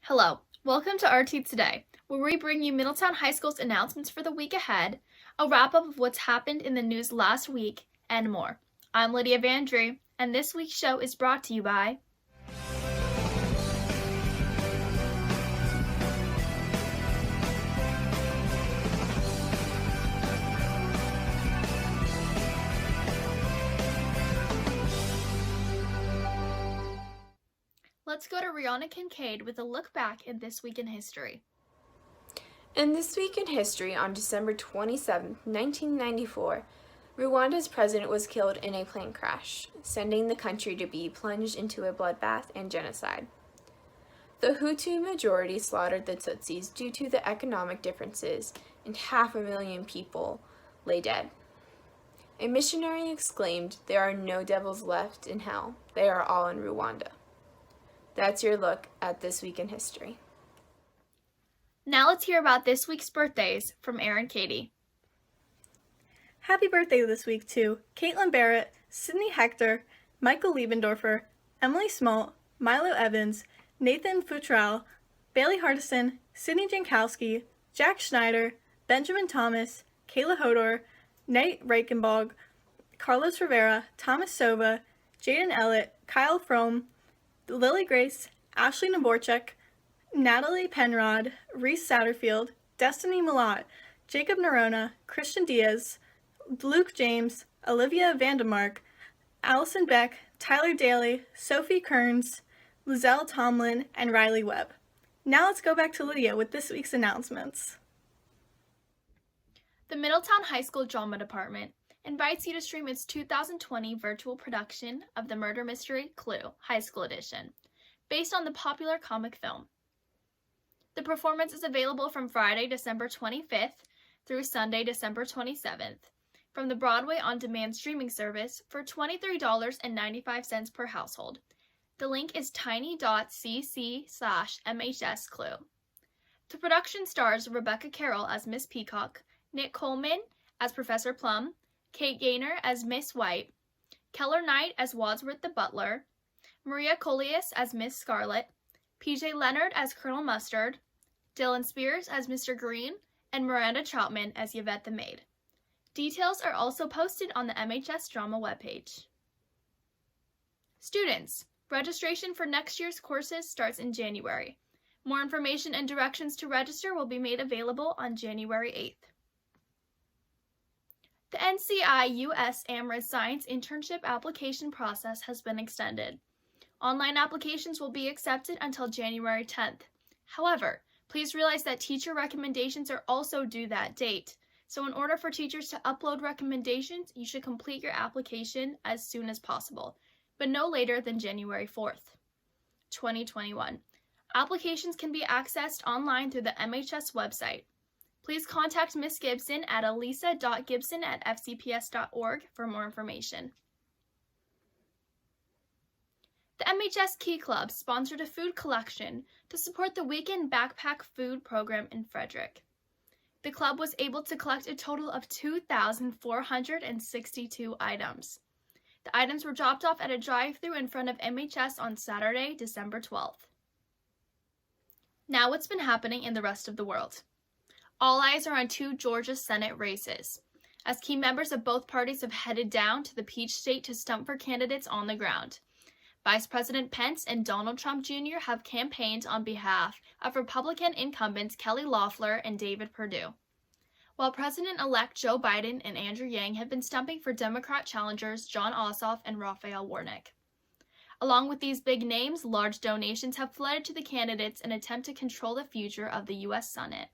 Hello, welcome to RT Today, where we bring you Middletown High School's announcements for the week ahead, a wrap-up of what's happened in the news last week, and more. I'm Lydia VANDRE, and this week's show is brought to you by Let's go to Rihanna Kincaid with a look back at This Week in History. In This Week in History, on December 27, 1994, Rwanda's president was killed in a plane crash, sending the country to be plunged into a bloodbath and genocide. The Hutu majority slaughtered the Tutsis due to the economic differences, and 500,000 people lay dead. A missionary exclaimed, "There are no devils left in hell. They are all in Rwanda." That's your look at This Week in History. Now let's hear about this week's birthdays from Aaron Katie. Happy birthday this week to Caitlin Barrett, Sydney Hector, Michael Liebendorfer, Emily Smolt, Milo Evans, Nathan Futrell, Bailey Hardison, Sydney Jankowski, Jack Schneider, Benjamin Thomas, Kayla Hodor, Nate Reichenbog, Carlos Rivera, Thomas Sova, Jaden Ellett, Kyle Fromm, Lily Grace, Ashley Naborchek, Natalie Penrod, Reese Satterfield, Destiny Malott, Jacob Nerona, Christian Diaz, Luke James, Olivia Vandemark, Allison Beck, Tyler Daly, Sophie Kearns, Lizelle Tomlin, and Riley Webb. Now let's go back to Lydia with this week's announcements. The Middletown High School Drama Department invites you to stream its 2020 virtual production of the murder mystery Clue High School Edition, based on the popular comic film. The performance is available from Friday, December 25th through Sunday, December 27th, from the Broadway On Demand streaming service for $23.95 per household. The link is tiny.cc/MHSClue. The production stars Rebecca Carroll as Miss Peacock, Nick Coleman as Professor Plum, Kate Gaynor as Miss White, Keller Knight as Wadsworth the Butler, Maria Coleus as Miss Scarlet, PJ Leonard as Colonel Mustard, Dylan Spears as Mr. Green, and Miranda Troutman as Yvette the Maid. Details are also posted on the MHS Drama webpage. Students, registration for next year's courses starts in January. More information and directions to register will be made available on January 8th. The NCI US AMRIS Science Internship application process has been extended. Online applications will be accepted until January 10th. However, please realize that teacher recommendations are also due that date. So in order for teachers to upload recommendations, you should complete your application as soon as possible, but no later than January 4th, 2021. Applications can be accessed online through the MHS website. Please contact Ms. Gibson at elisa.gibson@fcps.org for more information. The MHS Key Club sponsored a food collection to support the Weekend Backpack Food Program in Frederick. The club was able to collect a total of 2,462 items. The items were dropped off at a drive-thru in front of MHS on Saturday, December 12th. Now what's been happening in the rest of the world. All eyes are on two Georgia Senate races, as key members of both parties have headed down to the Peach State to stump for candidates on the ground. Vice President Pence and Donald Trump Jr. have campaigned on behalf of Republican incumbents Kelly Loeffler and David Perdue, while President-elect Joe Biden and Andrew Yang have been stumping for Democrat challengers Jon Ossoff and Raphael Warnock. Along with these big names, large donations have flooded to the candidates in an attempt to control the future of the U.S. Senate.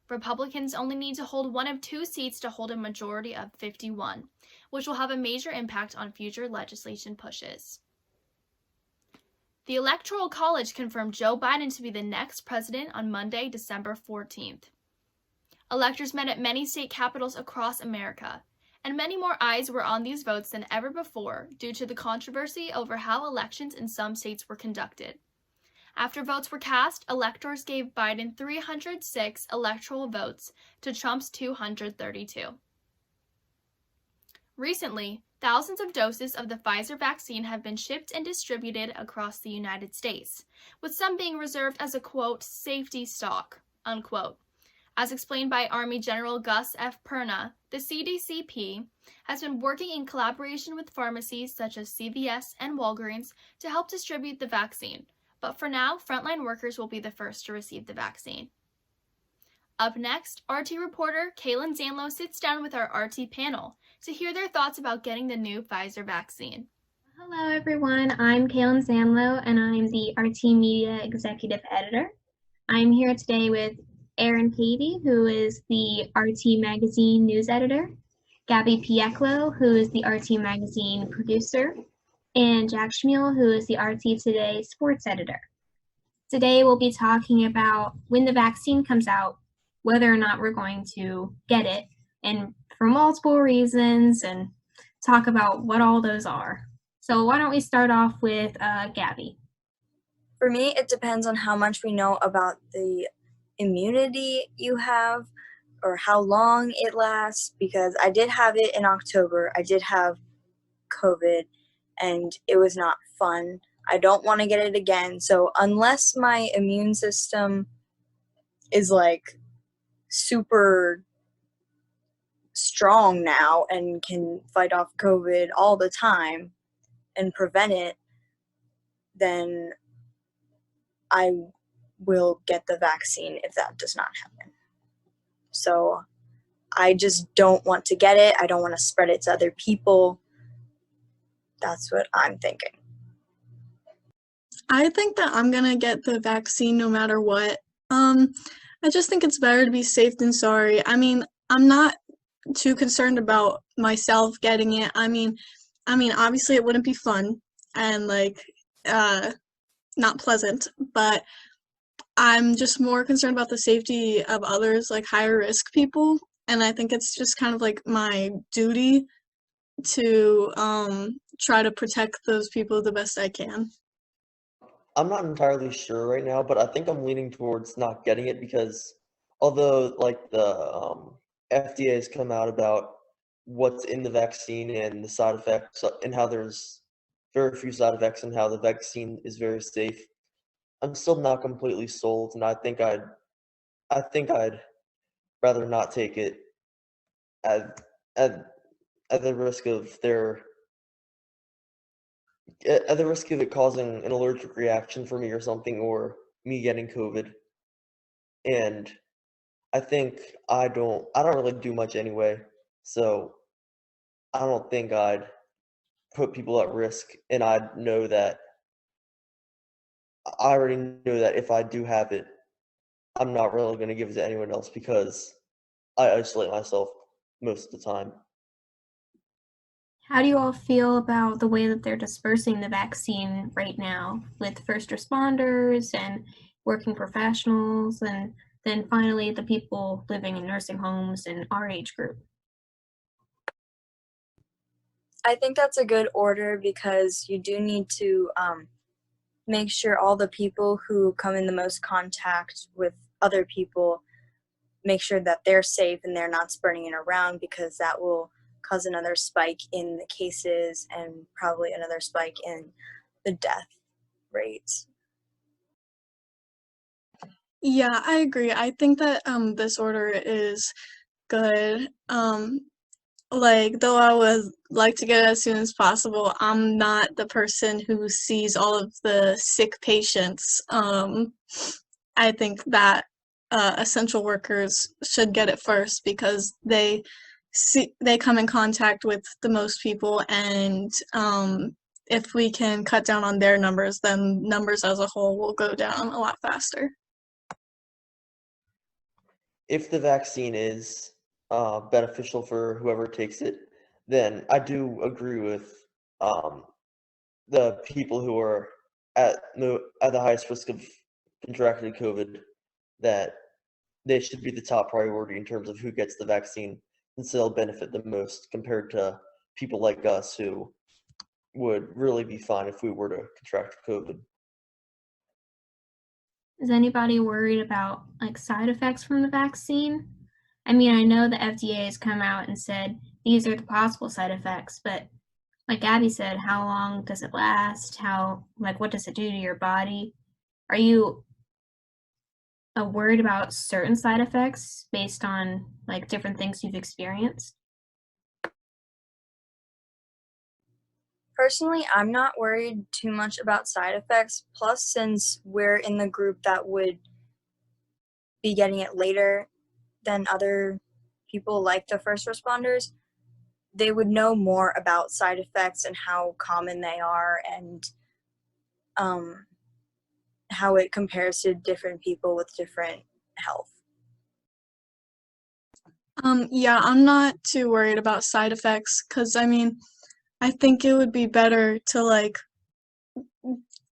Republicans only need to hold one of two seats to hold a majority of 51, which will have a major impact on future legislation pushes. The Electoral College confirmed Joe Biden to be the next president on Monday, December 14th. Electors met at many state capitals across America, and many more eyes were on these votes than ever before due to the controversy over how elections in some states were conducted. After votes were cast, electors gave Biden 306 electoral votes to Trump's 232. Recently, Thousands of doses of the Pfizer vaccine have been shipped and distributed across the United States, with some being reserved as a, quote, safety stock, unquote. As explained by Army General Gus F. Perna, the CDCP has been working in collaboration with pharmacies such as CVS and Walgreens to help distribute the vaccine, but for now, frontline workers will be the first to receive the vaccine. Up next, RT reporter CAILYN ZANYLO sits down with our RT panel to hear their thoughts about getting the new Pfizer vaccine. Hello everyone, I'm CAILYN ZANYLO and I'm the RT Media Executive Editor. I'm here today with Erin Pavey, who is the RT Magazine News Editor, Gabby Pieklo, who is the RT Magazine Producer, and Jack Schmiel, who is the RT Today Sports Editor. Today we'll be talking about when the vaccine comes out, whether or not we're going to get it, and for multiple reasons, and talk about what all those are. So why don't we start off with Gabby? For me, it depends on how much we know about the immunity you have or how long it lasts, because I did have it in October. I did have COVID and it was not fun. I don't want to get it again. So unless my immune system is like super strong now and can fight off COVID all the time and prevent it, then I will get the vaccine if that does not happen. So I just don't want to get it. I don't want to spread it to other people. That's what I'm thinking. I think that I'm gonna get the vaccine no matter what. I just think it's better to be safe than sorry. I mean, I'm not too concerned about myself getting it. I mean, obviously it wouldn't be fun and like not pleasant, but I'm just more concerned about the safety of others, like higher risk people, and I think it's just kind of like my duty to try to protect those people the best I can. I'm not entirely sure right now, but I think I'm leaning towards not getting it because although like the FDA has come out about what's in the vaccine and the side effects and how there's very few side effects and how the vaccine is very safe, I'm still not completely sold, and I think I'd rather not take it at at at the risk of it causing an allergic reaction for me or something, or me getting COVID. And I think I don't really do much anyway, so I don't think I'd put people at risk, and I already know that if I do have it, I'm not really going to give it to anyone else because I isolate myself most of the time. How do you all feel about the way that they're dispersing the vaccine right now with first responders and working professionals, and then finally the people living in nursing homes and our age group? I think that's a good order because you do need to make sure all the people who come in the most contact with other people, make sure that they're safe and they're not spreading it around, because that will cause another spike in the cases and probably another spike in the death rates. Yeah, I agree. I think that this order is good. Like, though I would like to get it as soon as possible, I'm not the person who sees all of the sick patients. I think that essential workers should get it first because they come in contact with the most people, and if we can cut down on their numbers, then numbers as a whole will go down a lot faster. If the vaccine is beneficial for whoever takes it, then I do agree with the people who are at the highest risk of contracting COVID, that they should be the top priority in terms of who gets the vaccine, since they'll benefit the most compared to people like us who would really be fine if we were to contract COVID. Is anybody worried about like side effects from the vaccine? I mean, I know the FDA has come out and said these are the possible side effects, but like Abby said, how long does it last? What does it do to your body? Are you worried about certain side effects based on like different things you've experienced? Personally, I'm not worried too much about side effects. Plus, since we're in the group that would be getting it later than other people like the first responders, they would know more about side effects and how common they are, and how it compares to different people with different health. Yeah, I'm not too worried about side effects because I think it would be better to like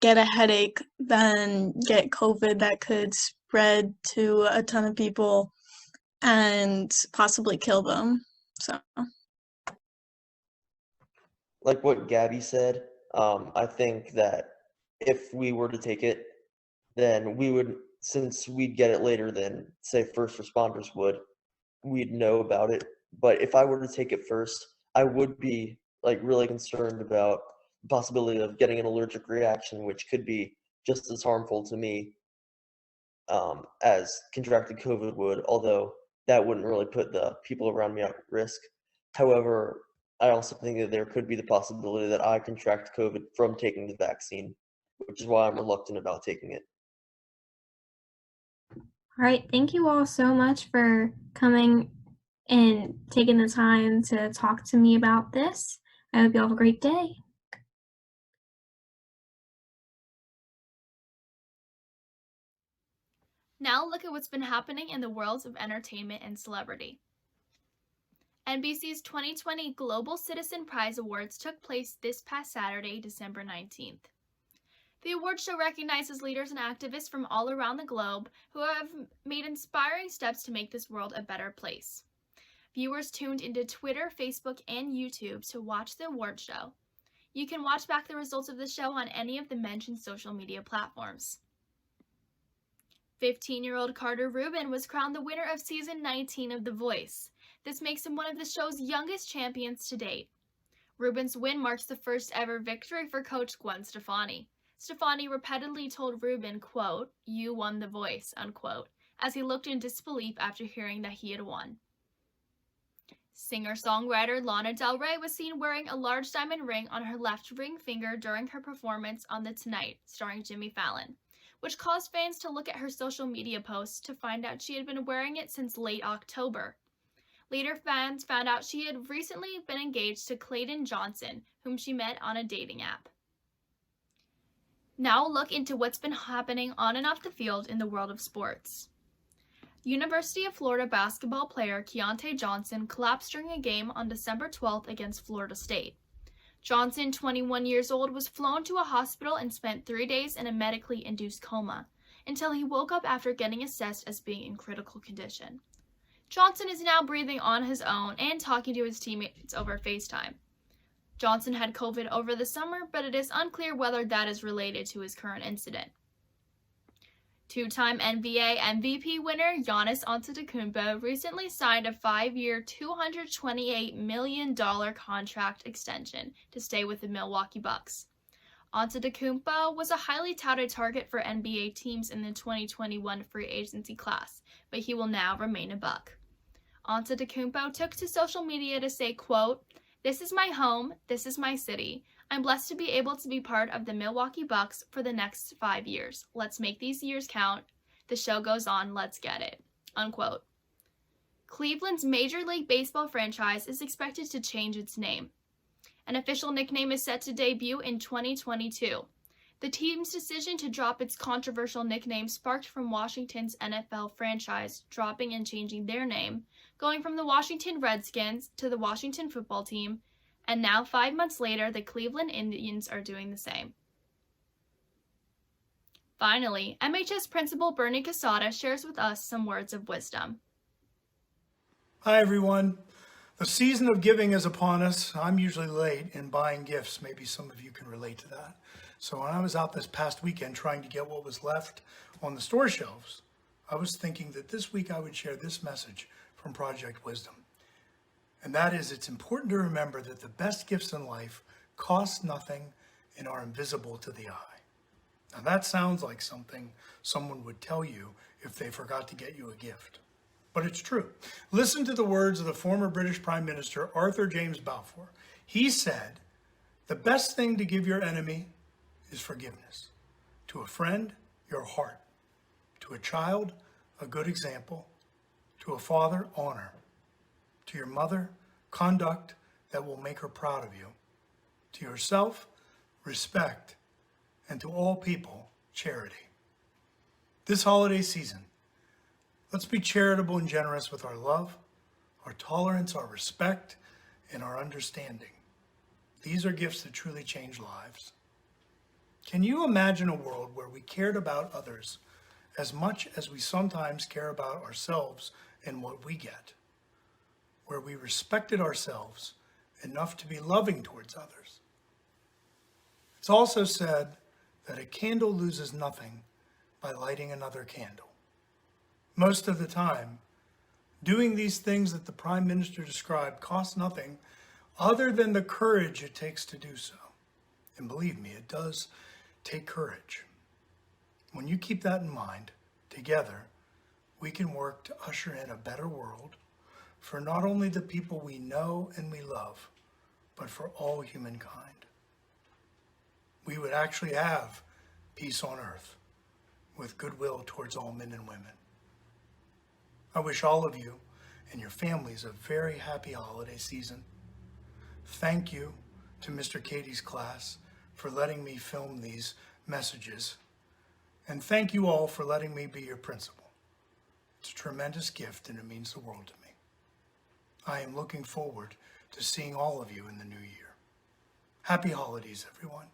get a headache than get COVID that could spread to a ton of people and possibly kill them. So, Like what Gabby said, I think that if we were to take it, then we would, since we'd get it later than, say, first responders would, we'd know about it. But if I were to take it first, I would be like really concerned about the possibility of getting an allergic reaction, which could be just as harmful to me as contracted COVID would, although that wouldn't really put the people around me at risk. However, I also think that there could be the possibility that I contract COVID from taking the vaccine, which is why I'm reluctant about taking it. All right, thank you all so much for coming and taking the time to talk to me about this. I hope you all have a great day. Now look at what's been happening in the worlds of entertainment and celebrity. NBC's 2020 Global Citizen Prize Awards took place this past Saturday, December 19th. The award show recognizes leaders and activists from all around the globe who have made inspiring steps to make this world a better place. Viewers tuned into Twitter, Facebook, and YouTube to watch the award show. You can watch back the results of the show on any of the mentioned social media platforms. 15-year-old Carter Rubin was crowned the winner of season 19 of The Voice. This makes him one of the show's youngest champions to date. Rubin's win marks the first ever victory for coach Gwen Stefani. Stefani repeatedly told Rubin, quote, "You won The Voice," unquote, as he looked in disbelief after hearing that he had won. Singer-songwriter Lana Del Rey was seen wearing a large diamond ring on her left ring finger during her performance on The Tonight, starring Jimmy Fallon, which caused fans to look at her social media posts to find out she had been wearing it since late October. Later, fans found out she had recently been engaged to Clayton Johnson, whom she met on a dating app. Now look into what's been happening on and off the field in the world of sports. University of Florida basketball player Keontae Johnson collapsed during a game on December 12th against Florida State. Johnson, 21 years old, was flown to a hospital and spent 3 days in a medically induced coma until he woke up after getting assessed as being in critical condition. Johnson is now breathing on his own and talking to his teammates over FaceTime. Johnson had COVID over the summer, but it is unclear whether that is related to his current incident. Two-time NBA MVP winner Giannis Antetokounmpo recently signed a 5-year, $228 million contract extension to stay with the Milwaukee Bucks. Antetokounmpo was a highly touted target for NBA teams in the 2021 free agency class, but he will now remain a Buck. Antetokounmpo took to social media to say, quote, "This is my home, this is my city. I'm blessed to be able to be part of the Milwaukee Bucks for the next 5 years. Let's make these years count. The show goes on, let's get it," unquote. Cleveland's Major League Baseball franchise is expected to change its name. An official nickname is set to debut in 2022. The team's decision to drop its controversial nickname sparked from Washington's NFL franchise dropping and changing their name, going from the Washington Redskins to the Washington Football Team, and now 5 months later, the Cleveland Indians are doing the same. Finally, MHS Principal Bernie Casada shares with us some words of wisdom. Hi, everyone. The season of giving is upon us. I'm usually late in buying gifts. Maybe some of you can relate to that. So when I was out this past weekend trying to get what was left on the store shelves, I was thinking that this week I would share this message from Project Wisdom. And that is, it's important to remember that the best gifts in life cost nothing, and are invisible to the eye. Now that sounds like something someone would tell you if they forgot to get you a gift. But it's true. Listen to the words of the former British Prime Minister Arthur James Balfour. He said, "The best thing to give your enemy is forgiveness. To a friend, your heart. To a child, a good example. To a father, honor. To your mother, conduct that will make her proud of you. To yourself, respect. And to all people, charity." This holiday season, let's be charitable and generous with our love, our tolerance, our respect, and our understanding. These are gifts that truly change lives. Can you imagine a world where we cared about others as much as we sometimes care about ourselves and what we get? Where we respected ourselves enough to be loving towards others? It's also said that a candle loses nothing by lighting another candle. Most of the time, doing these things that the Prime Minister described costs nothing other than the courage it takes to do so. And believe me, it does take courage. When you keep that in mind, together, we can work to usher in a better world for not only the people we know and we love, but for all humankind. We would actually have peace on earth with goodwill towards all men and women. I wish all of you and your families a very happy holiday season. Thank you to Mr. Katie's class for letting me film these messages. And thank you all for letting me be your principal. It's a tremendous gift and it means the world to me. I am looking forward to seeing all of you in the new year. Happy holidays, everyone.